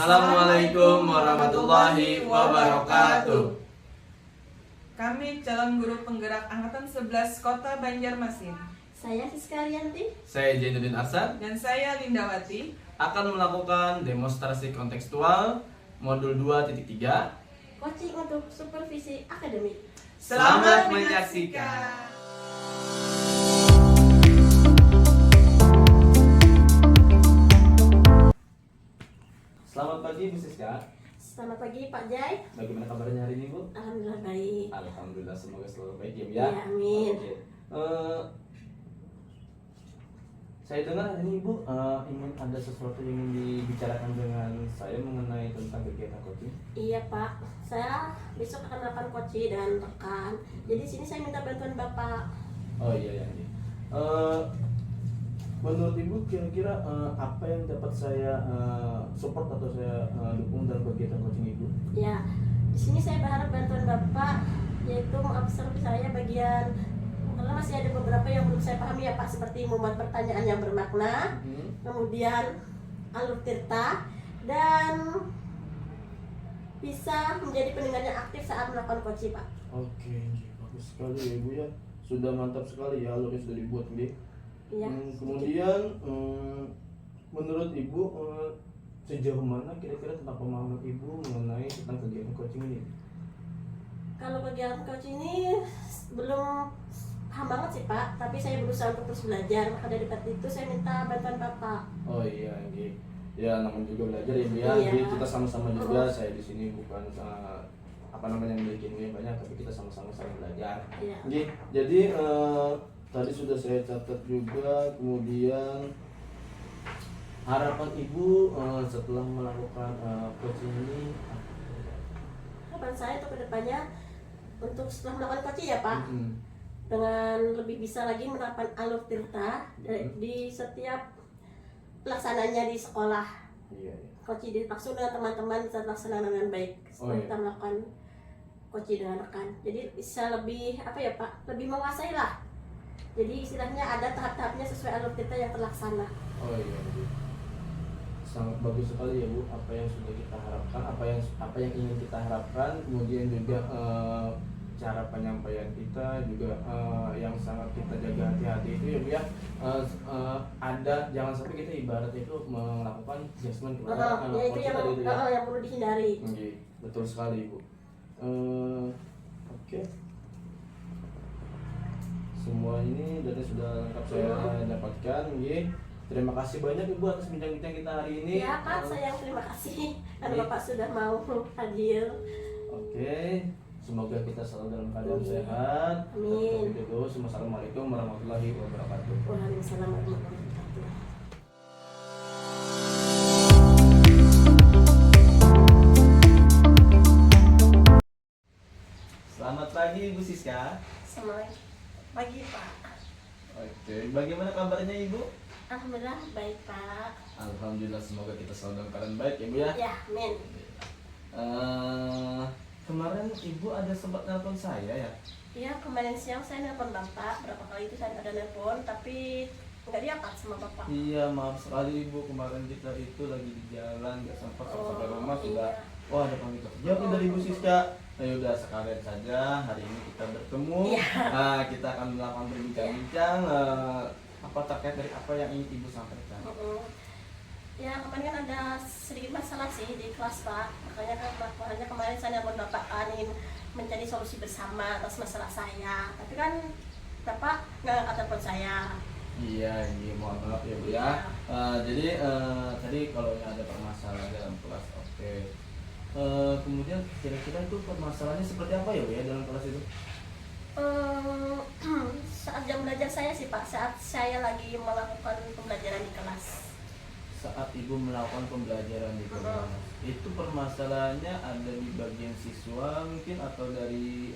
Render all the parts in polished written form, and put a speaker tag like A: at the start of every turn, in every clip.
A: Assalamualaikum warahmatullahi wabarakatuh.
B: Kami calon guru penggerak Angkatan 11 Kota Banjarmasin.
C: Saya Siska Arianti.
A: Saya Jainuddin Arsan
B: Dan saya Lindawati.
A: akan melakukan demonstrasi kontekstual modul 2.3.
C: Coaching untuk supervisi akademik.
A: Selamat menyaksikan. Selamat pagi Bu Siska.
C: Selamat pagi Pak Jai.
A: Bagaimana kabarnya hari ini Bu?
C: Alhamdulillah baik.
A: Alhamdulillah, semoga selalu baik ya Bu ya.
C: Ya, amin.
A: Oke. Saya dengar hari ini Ibu ingin ada sesuatu yang ingin dibicarakan dengan saya mengenai tentang kegiatan coaching.
C: Iya Pak, saya besok akan melakukan coaching dan rekan. Jadi sini saya minta bantuan Bapak.
A: Oh iya ya. Menurut Ibu kira-kira apa yang dapat saya support atau saya dukung dalam kegiatan coaching Ibu?
C: Ya, di sini saya berharap bantuan Bapak, yaitu mengobservasi saya bagian karena masih ada beberapa yang belum saya pahami ya Pak, seperti membuat pertanyaan yang bermakna, kemudian alur tirta, dan bisa menjadi pendengar yang aktif saat melakukan coaching Pak.
A: Oke, bagus sekali ya Ibu ya. Sudah mantap sekali ya alurnya sudah dibuat nih.
C: Iya.
A: Kemudian menurut Ibu sejauh mana kira-kira tentang pemahaman Ibu mengenai tentang kegiatan coaching ini?
C: Kalau kegiatan coaching ini belum paham banget sih Pak, tapi saya berusaha untuk terus belajar. Maka dari itu saya minta bantuan Bapak.
A: Oh iya, Nggih. Ya namanya juga belajar ya Bu ya.
C: Iya.
A: Jadi kita sama-sama juga. Saya di sini bukan memiliki ilmu yang banyak, tapi kita sama-sama saling belajar.
C: Iya.
A: Nggih. Jadi tadi sudah saya catat juga. Kemudian harapan Ibu setelah melakukan coaching ini
C: Harapan saya untuk kedepannya, untuk setelah melakukan coaching ya Pak,
A: Mm-mm.
C: dengan lebih bisa lagi menerapkan alur tirta di setiap pelaksananya di sekolah.
A: Iya.
C: Coaching dimaksud dengan teman-teman bisa terlaksana dengan baik setelah kita melakukan coaching dengan rekan. Jadi bisa lebih apa ya Pak, lebih menguasai lah. Jadi istilahnya ada tahap-tahapnya sesuai alur tirta yang terlaksana.
A: Oh iya. Sangat bagus sekali ya Bu, apa yang sudah kita harapkan, apa yang ingin kita harapkan, kemudian juga cara penyampaian kita juga yang sangat kita jaga hati-hati itu ya Bu ya. Ada jangan sampai kita ibarat itu melakukan judgement kepada
C: Ya itu yang
A: itu ya.
C: yang perlu dihindari.
A: Oke, betul sekali Bu. Oke. Semua ini data sudah lengkap saya dapatkan, nggih. Terima kasih banyak Ibu atas bincang-bincang kita hari ini.
C: Ya Pak, saya yang terima kasih karena
A: Iya.
C: Bapak sudah mau hadir.
A: Oke, semoga kita selalu dalam keadaan sehat.
C: Amin.
A: Assalamualaikum warahmatullahi wabarakatuh.
C: Waalaikumsalam warahmatullahi wabarakatuh.
A: Selamat pagi Bu Siska.
C: Selamat pagi Pak.
A: Oke, bagaimana kabarnya Ibu?
C: Alhamdulillah baik Pak.
A: Alhamdulillah, semoga kita selalu dalam keadaan baik ya Bu ya.
C: Ya, amin.
A: Kemarin Ibu ada sempat nelpon saya ya?
C: Ya, kemarin siang saya nelpon Bapak, berapa kali itu saya ada nelpon, tapi nggak diangkat sama Bapak.
A: Iya, maaf sekali Ibu, kemarin kita itu lagi di jalan, nggak sempat sampai rumah sudah.
C: Iya.
A: Wah, ada panggilan kerja nih dari Bu Siska. Nah, yaudah sekalian saja hari ini kita bertemu.
C: Iya.
A: Kita akan melakukan berbincang-bincang apa terkait dari apa yang ingin Ibu sampaikan.
C: Ya, kemarin kan ada sedikit masalah sih di kelas Pak. Makanya kemarin saya nelpon Bapak ingin mencari solusi bersama atas masalah saya. Tapi kan Bapak nggak angkat telepon saya.
A: Iya, ini mohon maaf ya Bu ya. Jadi tadi kalau ada permasalahan dalam kelas, oke. Kemudian kira-kira itu permasalahannya seperti apa ya Bu ya dalam kelas itu?
C: Saat jam belajar saya sih Pak, saat saya lagi melakukan pembelajaran di kelas.
A: Saat Ibu melakukan pembelajaran di kelas, itu permasalahannya ada di bagian siswa mungkin atau dari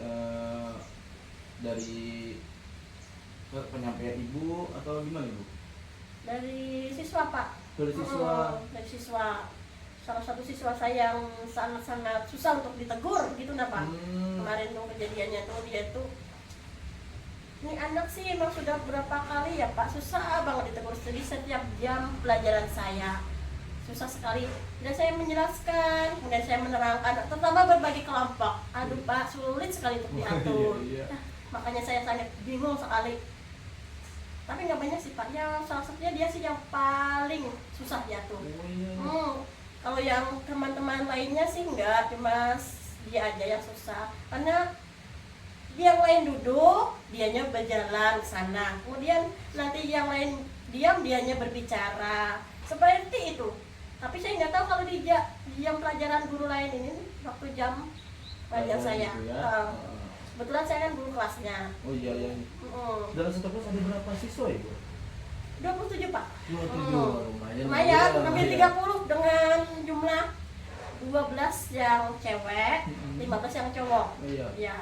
A: penyampaian Ibu atau gimana Ibu?
C: Dari siswa Pak.
A: Dari siswa.
C: Dari siswa. Salah satu siswa saya yang sangat-sangat susah untuk ditegur gitu nah Pak. Kemarin tuh kejadiannya tuh dia tuh, ini anak sih emang sudah berapa kali ya Pak, susah banget ditegur. Jadi setiap jam pelajaran saya susah sekali. Dan saya menjelaskan, kemudian saya menerangkan, terutama berbagi kelompok. Aduh Pak, sulit sekali untuk diatur.
A: Iya.
C: Nah, makanya saya sangat bingung sekali. Tapi nggak banyak sih Pak, yang salah satunya dia sih yang paling susah diatur.
A: Oh, iya.
C: Kalau yang teman-teman lainnya sih enggak, cuma dia aja yang susah. Karena dia yang lain duduk, dianya berjalan ke sana. Kemudian nanti yang lain diam, dianya berbicara. Seperti itu. Tapi saya nggak tahu kalau di jam pelajaran guru lain ini waktu jam pelajaran saya.
A: Gitu ya.
C: Kebetulan saya kan guru kelasnya.
A: Oh iya ya. Dalam satu kelas ada berapa siswa Ibu?
C: 27 Pak.
A: 27.
C: Lumayan,
A: Ya,
C: hampir
A: ya.
C: 30 dengan jumlah 12 yang cewek, 15 yang cowok.
A: Iya.
C: Ya,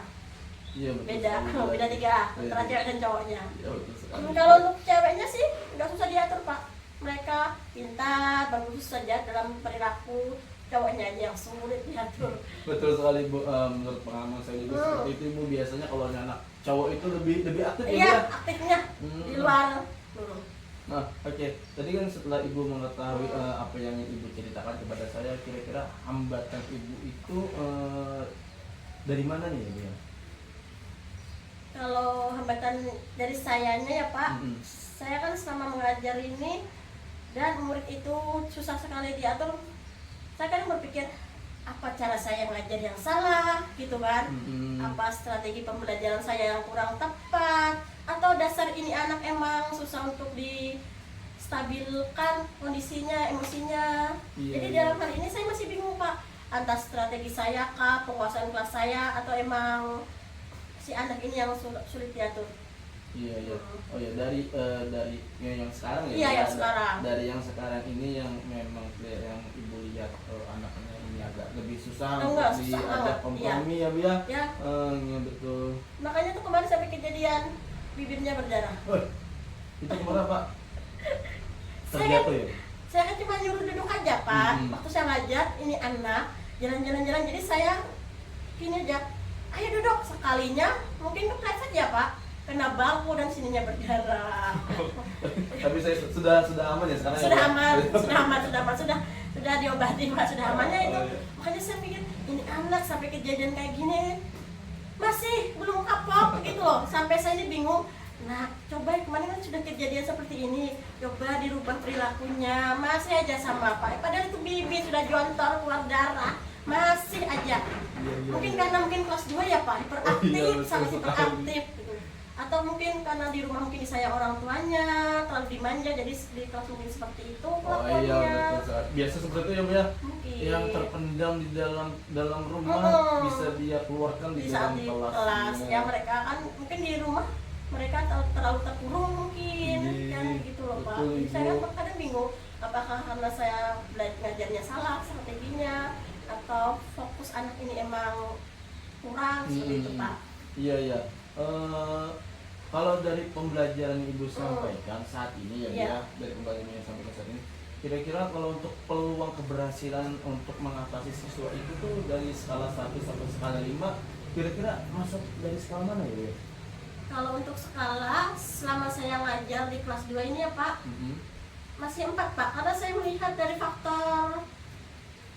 A: Iya betul.
C: beda,
A: sekali.
C: beda 3 antara
A: Beda.
C: cewek dan cowoknya.
A: Iya betul sekali.
C: Kalau untuk ceweknya sih nggak susah diatur Pak. Mereka pintar, bagus saja dalam perilaku. Cowoknya aja yang sulit diatur.
A: Betul sekali Bu. Menurut pengalaman saya juga seperti itu Bu. Biasanya kalau anak cowok itu lebih aktif ya Bu,
C: Iya,
A: ya?
C: aktifnya di luar.
A: Nah, oke. Tadi kan setelah Ibu mengetahui apa yang Ibu ceritakan kepada saya, kira-kira hambatan Ibu itu dari mana nih Ibu ya?
C: Kalau hambatan dari sayanya ya Pak, saya kan selama mengajar ini dan murid itu susah sekali diatur. Saya kan berpikir apa cara saya mengajar yang salah gitu kan, apa strategi pembelajaran saya yang kurang tepat, atau dasar ini anak emang susah untuk distabilkan kondisinya, emosinya.
A: Iya,
C: Jadi
A: iya.
C: dalam hal ini saya masih bingung Pak, antara strategi saya kah, penguasaan kelas saya, atau emang si anak ini yang sulit diatur.
A: Iya iya. Oh ya dari yang sekarang ya.
C: Iya,
A: Bu,
C: yang sekarang.
A: Dari yang sekarang ini yang memang yang Ibu lihat anaknya ini agak lebih susah
C: Enggak,
A: untuk
C: susah
A: diajak
C: banget.
A: kompromi ya Bu ya.
C: Ya,
A: Iya betul.
C: makanya tuh kemarin sampai kejadian bibirnya berdarah.
A: Woi, itu kemana Pak?
C: Saya
A: Terjatuh ya?
C: Saya kan cuma nyuruh duduk aja Pak.
A: Mm-hmm.
C: Waktu saya ngajar ini anak jalan-jalan, jadi saya gini aja, ayo duduk. Sekalinya mungkin kepleset ya Pak, kena bangku dan sininya berdarah.
A: Tapi saya sudah aman ya sekarang.
C: Sudah
A: ya, Pak?
C: aman, sudah diobati Pak, sudah amannya itu.
A: Oh, iya.
C: Makanya saya pikir ini anak sampai kejadian kayak gini masih belum kapok gitu loh. Sampai saya ini bingung. Nah, coba kemarin kan sudah kejadian seperti ini, coba dirubah perilakunya, masih aja sama Pak. Padahal itu bibi sudah jontor keluar darah, masih aja. Mungkin karena kelas 2 ya Pak, hiperaktif,
A: betul
C: sangat
A: sekali.
C: hiperaktif gitu. Atau mungkin karena di rumah mungkin saya orang tuanya terlalu dimanja, jadi di kelas mungkin seperti itu
A: Oh
C: kelakuannya.
A: iya betul sekali. Biasa seperti itu ya Bu ya.
C: Mungkin
A: Yang terpendam di dalam rumah bisa dia keluarkan di
C: di saat
A: dalam
C: di
A: kelas.
C: kelas ya, mereka kan mungkin di rumah mereka terlalu terkurung mungkin
A: Iya,
C: kan gitu loh Pak.
A: betul,
C: Jadi saya
A: Ibu.
C: kan kadang bingung apakah karena saya ngajarnya salah strateginya, atau fokus anak ini emang kurang seperti itu Pak.
A: Iya iya. Kalau dari pembelajaran yang Ibu sampaikan saat ini ya Bu
C: Iya.
A: ya, dari pembelajaran yang sampaikan saat ini, kira-kira kalau untuk peluang keberhasilan untuk mengatasi siswa itu tuh dari skala 1 sampai skala 5, kira-kira masuk dari skala mana ya Bu ya?
C: Kalau untuk skala selama saya ngajar di kelas 2 ini ya Pak, masih 4 Pak, karena saya melihat dari faktor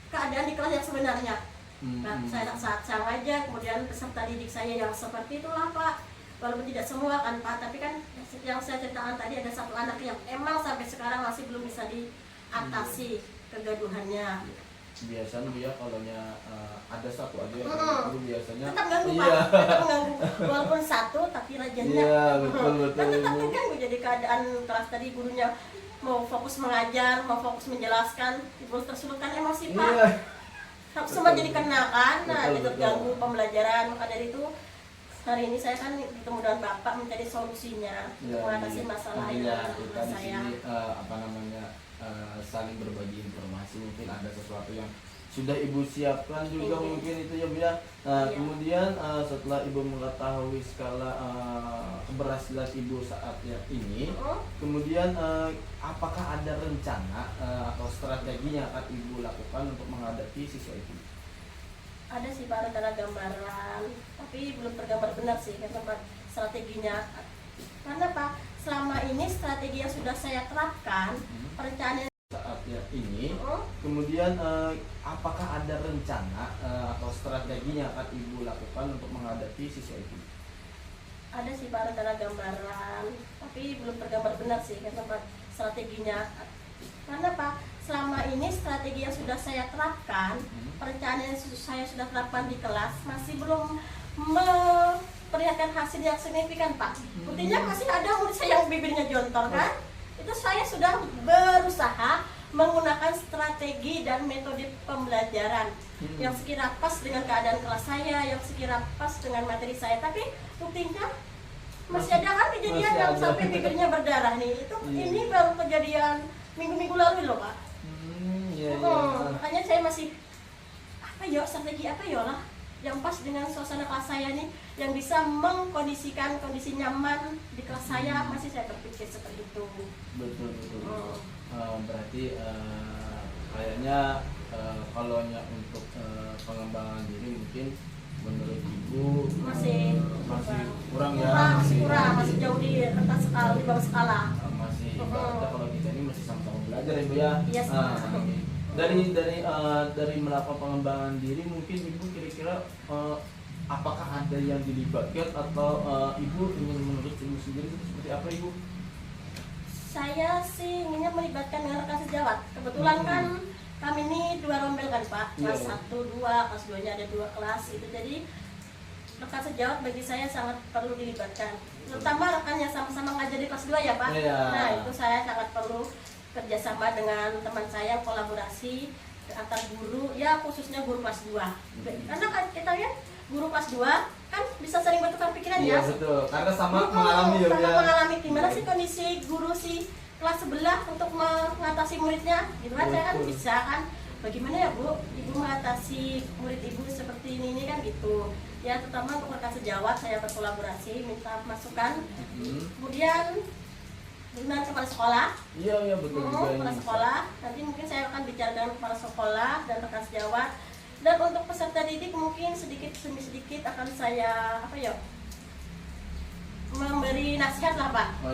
C: keadaan di kelas yang sebenarnya. Nah, saat saya ngajar, kemudian peserta didik saya yang seperti itulah Pak. Walaupun tidak semua kan Pak, tapi kan yang saya ceritakan tadi ada satu anak yang emang sampai sekarang masih belum bisa diatasi kegaduhannya.
A: Biasanya dia kalau ada satu aja yang itu biasanya
C: Tetap ganggu
A: iya.
C: Pak, tetap ganggu. Walaupun satu tapi rajinnya.
A: Iya betul
C: Dan tetap
A: Ibu.
C: terganggu, jadi keadaan kelas tadi gurunya mau fokus mengajar, mau fokus menjelaskan, terus tersulutkan emosi Pak.
A: Iya.
C: Semua jadi kena kan, nah
A: Betul,
C: jadi terganggu pembelajaran. Maka dari itu hari ini saya kan bertemu dengan Bapak mencari solusinya untuk mengatasi masalah yang
A: Iya, kita
C: ada
A: di
C: saya.
A: sini saling berbagi informasi, mungkin ada sesuatu yang sudah Ibu siapkan juga mungkin itu ya Bu ya.
C: Iya.
A: Kemudian setelah Ibu mengetahui skala keberhasilan Ibu saat ini, kemudian apakah ada rencana atau strategi yang akan Ibu lakukan untuk menghadapi siswa itu?
C: Ada sih Pak rencana gambaran, tapi belum tergambar benar sih karena strateginya. Karena Pak, selama ini strategi yang sudah saya terapkan, perencanaan
A: Saat ini Kemudian apakah ada rencana atau strategi yang akan Ibu lakukan untuk menghadapi siswa itu?
C: Ada sih Pak rencana gambaran, tapi belum tergambar benar sih karena strateginya. Karena Pak, selama ini strategi yang sudah saya terapkan, perencanaan yang saya sudah terapkan di kelas masih belum memperlihatkan hasil yang signifikan Pak. Buktinya masih ada murid saya yang bibirnya jontor kan? Itu saya sudah berusaha menggunakan strategi dan metode pembelajaran yang sekira pas dengan keadaan kelas saya, yang sekira pas dengan materi saya, tapi buktinya masih ada kan kejadian yang sampai bibirnya berdarah nih. Itu ini baru kejadian minggu-minggu lalu loh Pak. Makanya saya masih strategi apa lah yang pas dengan suasana kelas saya nih, yang bisa mengkondisikan kondisi nyaman di kelas saya, masih saya berpikir seperti itu.
A: Betul. Berarti kayaknya kalau untuk pengembangan diri mungkin menurut Ibu
C: masih
A: kurang ya,
C: masih jauh di atas skala, di bawah skala.
A: Masih ibaratnya kalau kita ini masih sama-sama belajar Ibu ya.
C: Yes,
A: dari melakukan pengembangan diri mungkin Ibu kira-kira apakah ada yang dilibatkan atau Ibu ingin menurut Ibu sendiri itu seperti apa Ibu?
C: Saya sih inginnya melibatkan dengan rekan sejawat. Kebetulan kan kami ini 2 rombel kan Pak, kelas 1, 2, kelas 2 nya ada 2 kelas itu. Jadi rekan sejawat bagi saya sangat perlu dilibatkan, terutama rekan yang sama-sama ngajar di kelas 2 ya Pak. Nah itu saya sangat perlu kerjasama dengan teman saya, kolaborasi antar guru, ya khususnya guru kelas 2. Karena kan kita ya guru kelas 2 kan bisa sering bertukar pikiran ya.
A: Iya betul, karena sama mengalami ya.
C: Mengalami gimana sih kondisi guru si kelas sebelah untuk mengatasi muridnya, gitu kan. Saya kan bisa kan, bagaimana ya Bu, Ibu mengatasi murid Ibu seperti ini kan gitu. Ya terutama untuk rekan sejawat saya berkolaborasi, minta masukan. Kemudian dengan kepala sekolah.
A: Iya betul juga.
C: Kepala sekolah, nanti mungkin saya akan bicara dengan kepala sekolah dan rekan sejawat. Dan untuk peserta didik mungkin sedikit demi sedikit akan saya memberi nasihat lah Pak.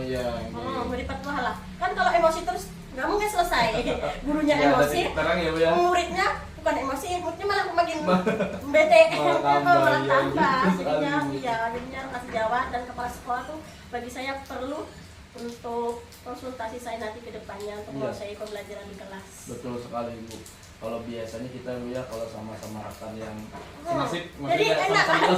C: Memberi petuah lah. Kan kalau emosi terus nggak mungkin selesai. Gurunya emosi, muridnya bukan emosi, muridnya malah makin bete, malah tambah. Jadinya rekan sejawat dan kepala sekolah tuh bagi saya perlu untuk konsultasi saya nanti ke depannya untuk menguasai pembelajaran di kelas.
A: Betul sekali Bu. Kalau biasanya kita ya kalau sama-sama rekan yang nasib,
C: jadi enak kan,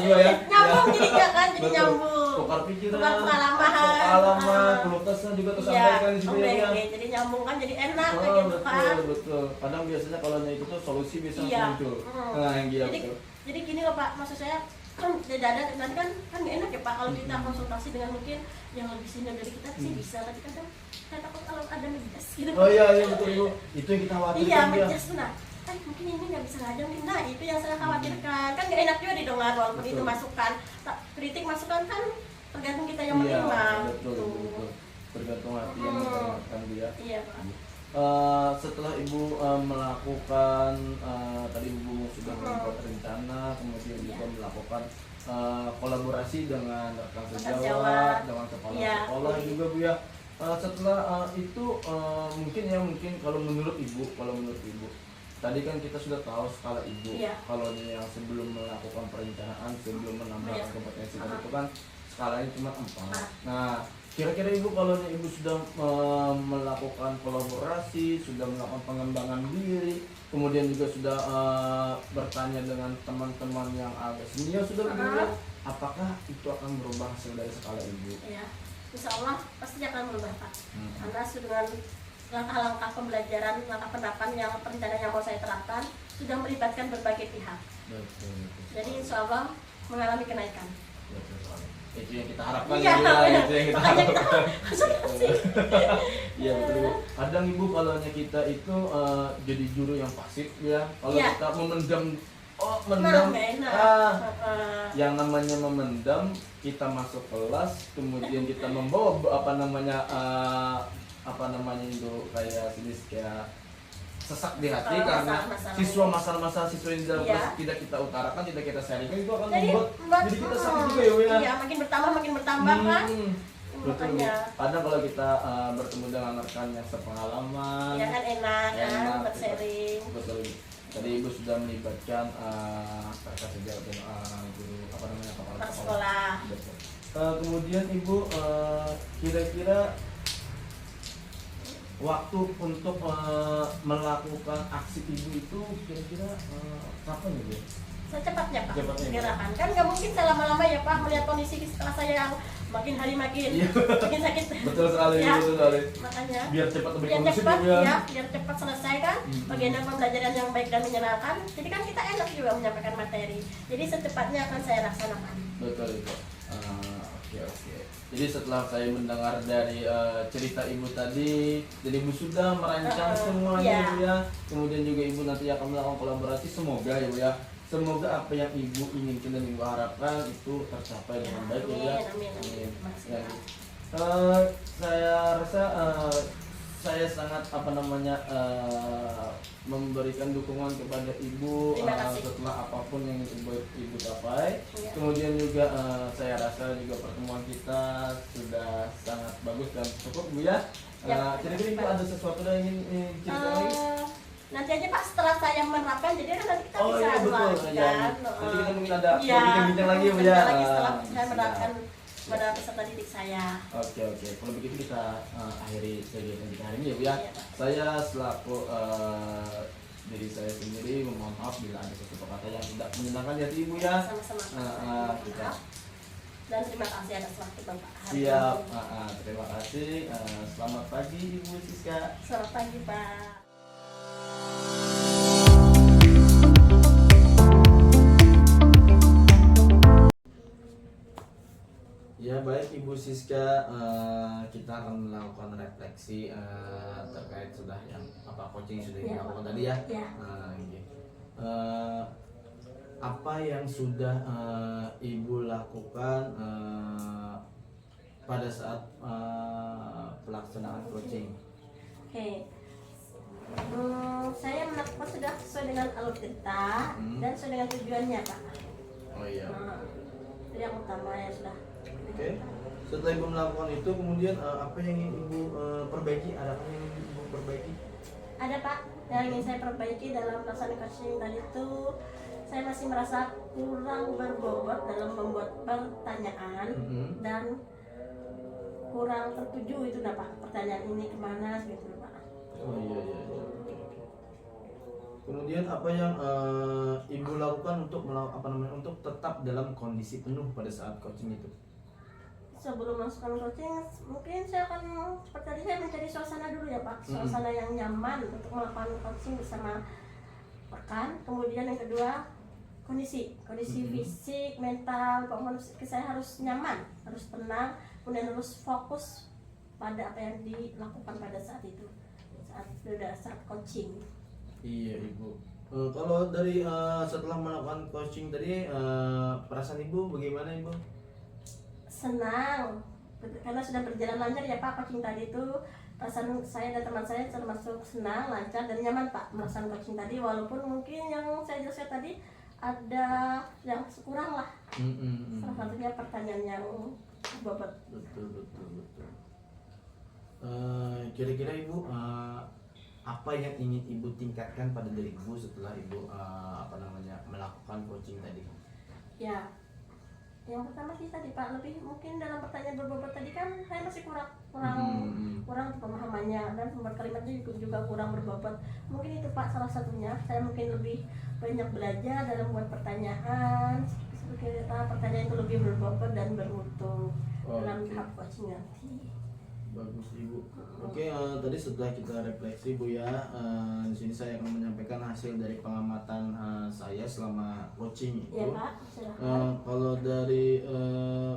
C: nyambung jadinya kan, jadi nyambung.
A: Tukar pikiran,
C: tukar pengalaman,
A: keluh kesah juga tersampaikan di sini ya.
C: Jadi nyambung kan, jadi enak gitu kan.
A: Betul. Kadang biasanya kalau itu tuh solusi bisa muncul. Nah yang gila betul.
C: Jadi gini loh Pak, maksud saya kan nanti kan nggak enak ya Pak kalau kita konsultasi dengan mungkin yang lebih senior dari kita sih bisa, tapi kadang saya takut kalau ada medjas gitu.
A: Iya betul Ibu, itu yang kita khawatirkan.
C: Iya medjas tuh mungkin ini nggak bisa ngajar, nah itu yang saya khawatirkan. Kan nggak enak juga didengar walaupun itu masukan, kritik masukan kan tergantung kita yang menerima.
A: Betul. Tergantung hati yang mendengarkan dia.
C: Iya Pak.
A: Setelah Ibu melakukan tadi Ibu sudah membuat rencana, kemudian juga melakukan kolaborasi dengan rekan sejawat, dengan kepala sekolah juga Bu ya. Setelah itu mungkin kalau menurut Ibu tadi kan kita sudah tahu skala Ibu. Kalau yang sebelum melakukan perencanaan, sebelum menambahkan kompetensi tadi itu kan skalanya cuma 4. Nah kira-kira Ibu kalau Ibu sudah melakukan kolaborasi, sudah melakukan pengembangan diri, kemudian juga sudah bertanya dengan teman-teman yang agak senior sudah begitu, apakah itu akan berubah hasil dari skala Ibu?
C: Iya, insya Allah pasti akan berubah Pak. Karena dengan langkah-langkah pembelajaran, langkah penerapan yang perencanaan yang mau saya terapkan sudah melibatkan berbagai pihak. Jadi insya Allah mengalami kenaikan.
A: Itu yang kita harapkan
C: itu yang kita harapkan.
A: Iya betul. Kadang Ibu kalau kita itu jadi juru yang pasif ya. Kalau kita memendam yang namanya memendam, kita masuk kelas kemudian kita membawa itu kayak sesak di hati karena masalah siswa yang tidak kita utarakan, tidak kita sharingkan, itu akan membuat jadi kita sakit juga ya.
C: Iya, makin bertambah kan.
A: Betul. Kadang kalau kita bertemu dengan rekan yang sepengalaman,
C: ya kan enak kan, bersharing.
A: sudah melibatkan kakak sejawat dan guru apa namanya kepala
C: Kepala sekolah.
A: Betul. Kemudian ibu kira-kira waktu untuk melakukan aksi ibu itu kira-kira kapan ibu?
C: Secepatnya Pak,
A: Secepatnya, Pak.
C: gerakan kan nggak mungkin saya lama-lama ya Pak, melihat kondisi setelah saya yang makin hari makin
A: Iya.
C: makin sakit.
A: Betul sekali,
C: Ya,
A: betul sekali.
C: makanya
A: Biar cepat lebih
C: biar
A: kondusif
C: cepat
A: ya.
C: ya, biar cepat selesai kan. Bagian pembelajaran yang baik dan menyenangkan. Jadi kan kita enak juga menyampaikan materi. Jadi secepatnya akan saya laksanakan.
A: Betul itu. Oke oke. Jadi setelah saya mendengar dari cerita ibu tadi, jadi ibu sudah merancang semuanya
C: ya.
A: ibu ya. Kemudian juga ibu nanti akan melakukan kolaborasi. Semoga ya bu ya. Semoga apa yang ibu inginkan dan ibu harapkan itu tercapai dengan baik ibu ya.
C: Amin, amin.
A: Ya. Saya rasa saya sangat apa namanya memberikan dukungan kepada ibu
C: Terima kasih.
A: setelah apapun yang ibu capai.
C: Ya.
A: Kemudian juga saya rasa juga pertemuan kita sudah sangat bagus dan cukup bu ya.
C: Ya,
A: Kira-kira ibu ada sesuatu yang ingin cerita lagi?
C: Nanti aja Pak setelah saya menerapkan, jadi kan nanti kita
A: Oh
C: bisa
A: iya betul.
C: evaluasi
A: Ya,
C: kan.
A: nanti kita mungkin ada
C: Iya,
A: bincang-bincang lagi bu ya.
C: bincang lagi setelah saya
A: Siap.
C: menerapkan pada peserta didik saya.
A: Oke oke, kalau begitu kita akhiri kegiatan kita hari ini ya Bu ya.
C: Iya, Pak.
A: Saya selaku diri saya sendiri memohon maaf bila ada sesuatu kata yang tidak menyenangkan di hati Ibu ya.
C: Sama-sama.
A: Kita
C: Dan terima kasih atas waktu Bapak. hari
A: siap.
C: ini.
A: Terima kasih. Selamat pagi Ibu Siska.
C: Selamat pagi Pak.
A: Ya baik Ibu Siska, kita akan melakukan refleksi terkait sudah yang apa coaching sudah
C: Ya,
A: dilakukan
C: Pak.
A: tadi ya.
C: Ya.
A: Oke. Apa yang sudah Ibu lakukan pada saat pelaksanaan coaching?
C: Oke. Saya melakukan sudah sesuai dengan alur cerita dan sesuai dengan tujuannya Pak.
A: Oh iya.
C: Itu yang utama ya sudah.
A: Oke. Setelah Ibu melakukan itu, kemudian apa yang ingin Ibu perbaiki? Ada apa yang ingin Ibu perbaiki?
C: Ada Pak, yang ingin saya perbaiki dalam pelaksanaan coaching tadi itu saya masih merasa kurang berbobot dalam membuat pertanyaan dan kurang tertuju itu nah Pak, pertanyaan ini kemana gitu Pak.
A: Oh iya iya. Iya. Oke, oke. Kemudian apa yang Ibu lakukan untuk untuk tetap dalam kondisi penuh pada saat coaching itu?
C: Sebelum masukkan coaching, mungkin saya akan seperti tadi saya mencari suasana dulu ya Pak, suasana yang nyaman untuk melakukan coaching bersama rekan. Kemudian yang kedua kondisi fisik, mental, pokoknya saya harus nyaman, harus tenang, kemudian harus fokus pada apa yang dilakukan pada saat itu, saat coaching.
A: Iya Ibu. Kalau dari setelah melakukan coaching tadi perasaan Ibu bagaimana Ibu?
C: Senang karena sudah berjalan lancar ya Pak coaching tadi itu. Perasaan saya dan teman saya termasuk senang, lancar dan nyaman Pak melaksanakan coaching tadi, walaupun mungkin yang saya jelaskan tadi ada yang kurang lah. Salah satunya pertanyaan yang bobot.
A: Betul. Kira-kira Ibu apa yang ingin Ibu tingkatkan pada diri Ibu setelah Ibu melakukan coaching tadi?
C: Ya, yang pertama sih tadi Pak, lebih mungkin dalam pertanyaan berbobot tadi kan saya masih kurang pemahamannya dan pembuat kalimatnya juga kurang berbobot. Mungkin itu Pak salah satunya. Saya mungkin lebih banyak belajar dalam membuat pertanyaan. Pertanyaan itu lebih berbobot dan bermutu dalam tahap coaching nanti.
A: Bagus Ibu. Oke, tadi setelah kita refleksi Bu ya, di sini saya akan menyampaikan hasil dari pengamatan saya selama coaching itu.
C: Ya Pak, silakan.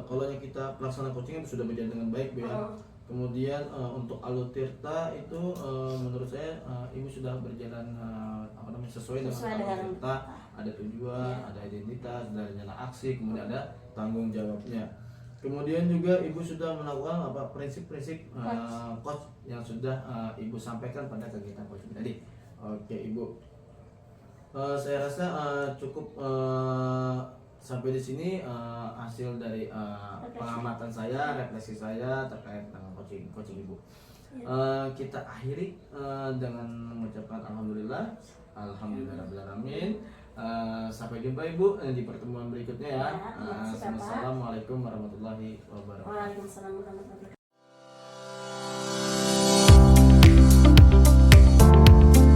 A: Kalau yang kita pelaksana coaching itu sudah berjalan dengan baik Bu ya. Kemudian untuk alur tirta itu menurut saya Ibu sudah berjalan sesuai dengan alur tirta. Ada tujuan, ada identitas, ada rencana aksi, kemudian ada tanggung jawabnya. Kemudian juga Ibu sudah melakukan prinsip-prinsip coach yang sudah Ibu sampaikan pada kegiatan coaching tadi. Oke Ibu, saya rasa cukup sampai di sini hasil dari pengamatan saya, refleksi saya terkait dengan coaching Ibu. Kita akhiri dengan mengucapkan alhamdulillahirabbil. Sampai jumpa Ibu di pertemuan berikutnya ya.
C: Ya, terima kasih, Bapak.
A: Assalamualaikum warahmatullahi wabarakatuh.
C: Waalaikumsalam warahmatullahi wabarakatuh.